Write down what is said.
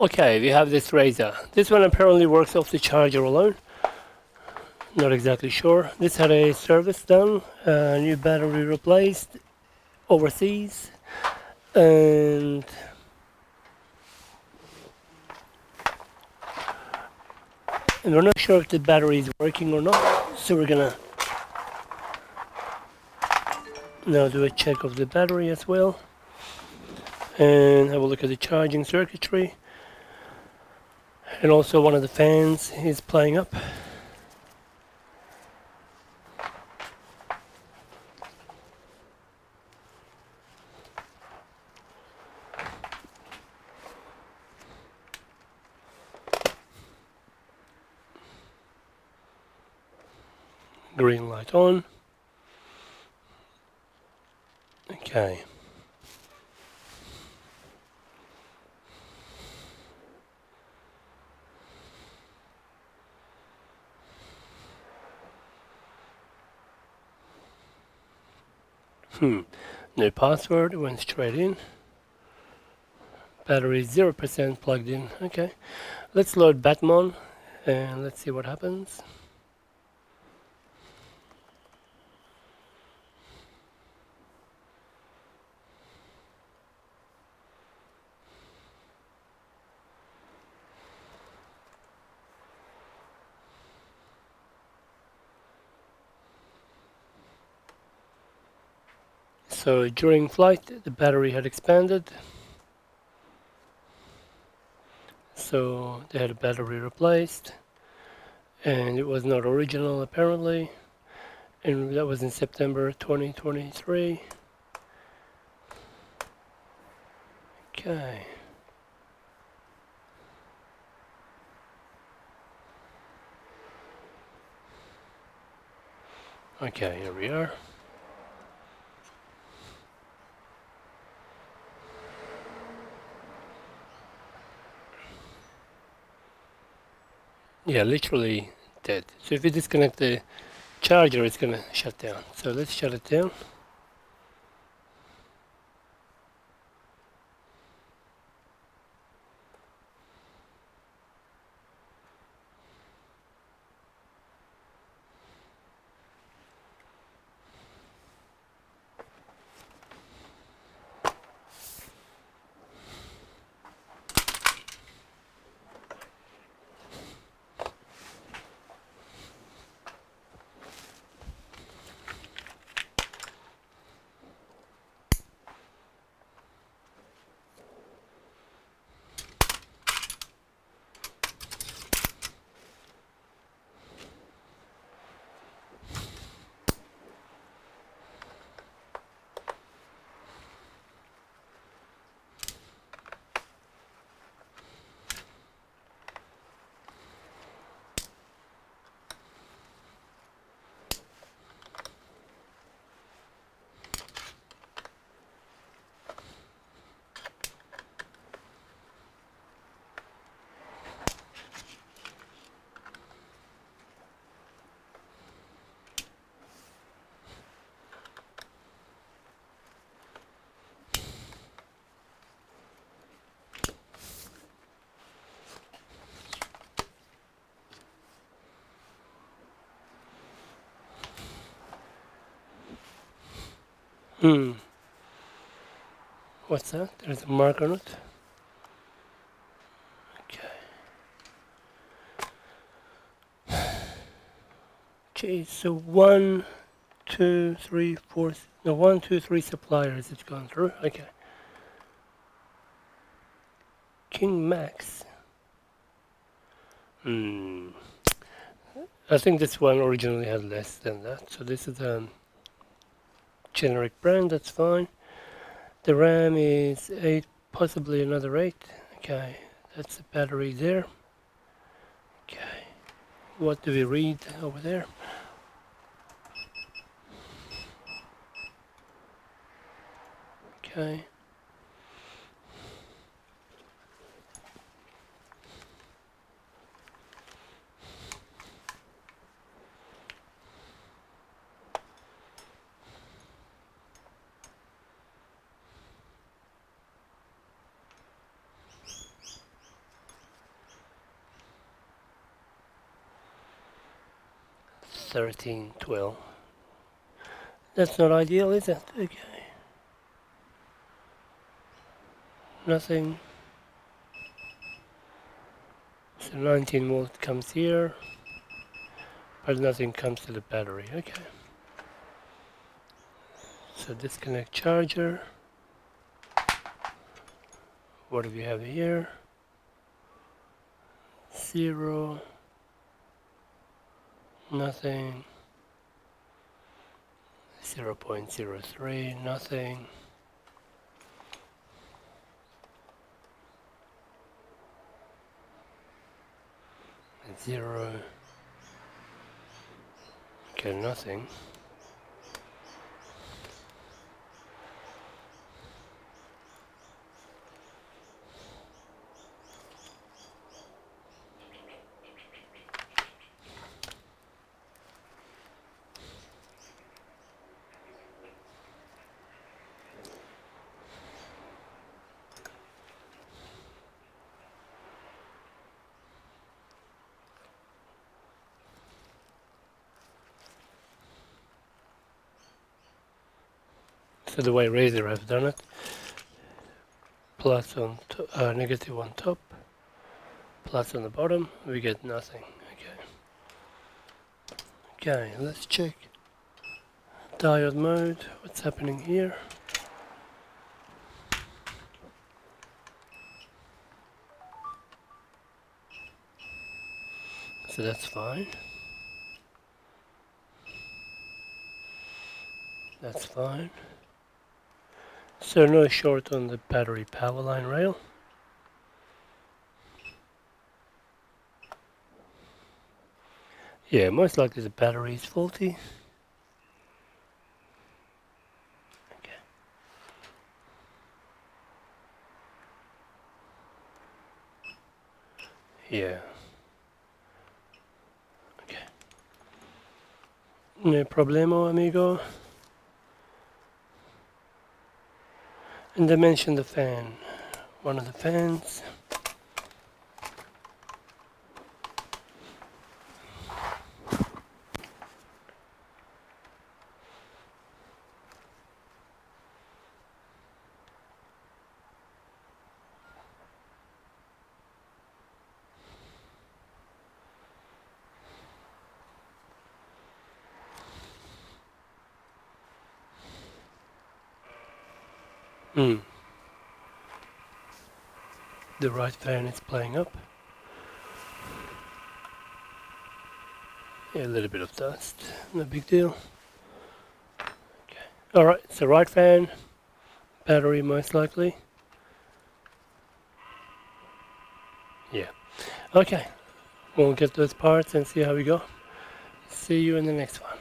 Okay, we have this Razer. This one apparently works off the charger alone. Not exactly sure. This had a service done, new battery replaced overseas, and we're not sure if the battery is working or not. So we're gonna now do a check of the battery as well, and have a look at the charging circuitry. And also one of the fans is playing up. Green light on. Okay. No password, went straight in. Battery 0% plugged in. Okay. Let's load Batmon and let's see what happens. So during flight, the battery had expanded. So they had a battery replaced, and it was not original apparently. And that was in September 2023. Okay. Okay, here we are. Yeah, literally dead. So if you disconnect the charger, it's gonna shut down. So let's shut it down. What's that? There's a mark on it. Okay. Okay, so 1, 2, 3 suppliers it's gone through. Okay. King Max. I think this one originally had less than that. So this is a generic brand, that's fine. The RAM is 8, possibly another 8. Okay, that's the battery there. Okay, what do we read over there? Okay. 1312. That's not ideal, is it? Okay. Nothing. So 19 volt comes here, but nothing comes to the battery. Okay. So disconnect charger. What do we have here? 0. Nothing. 0.03. Nothing. 0. Okay, nothing. So the way Razer has done it, plus on negative on top, plus on the bottom, we get nothing. Okay, let's check diode mode. What's happening here? So that's fine. That's fine. So no short on the battery power line rail. Yeah, most likely the battery is faulty. Okay. Yeah. Okay. No problemo, amigo. And dimension the fan. One of the fans. The right fan is playing up. Yeah, a little bit of dust, no big deal. Okay. Alright, so right fan, battery most likely. Yeah. Okay, we'll get those parts and see how we go. See you in the next one.